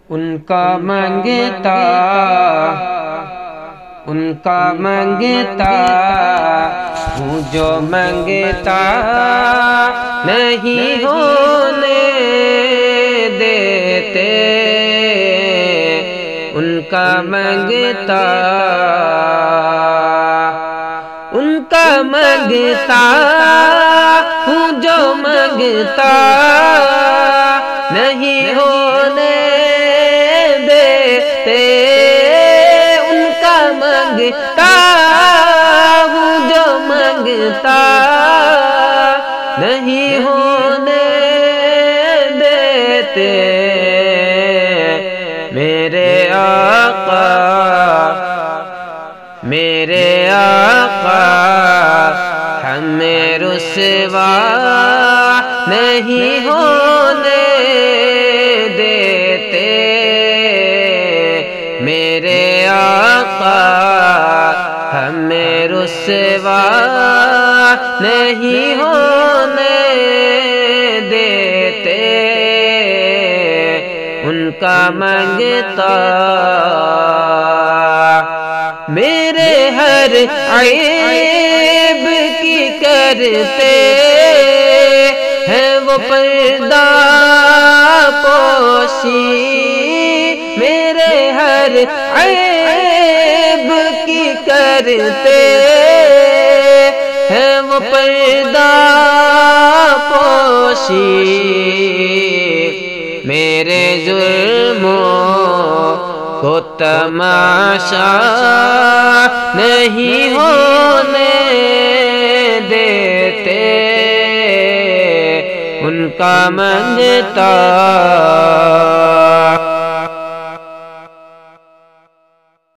ان کا منگتا ہوں جو منگتا نہیں ہونے دیتے، ان کا منگتا ہوں جو منگتا نہیں ہونے دیتے، ان کا منگتا ہوں جو منگتا نہیں ہونے دیتے، میرے آقا ہمیں رسوا نہیں ہونے دیتے، میرے آقا ہمیں رسوا نہیں ہونے دیتے، ان کا منگتا میرے ہر عیب کی کرتے ہیں وہ پردہ پوشی، میرے ہر عیب کی کرتے ہیں وہ پردہ پوشی، میرے جرموں کو تماشا نہیں ہونے دیتے، ان کا منگتا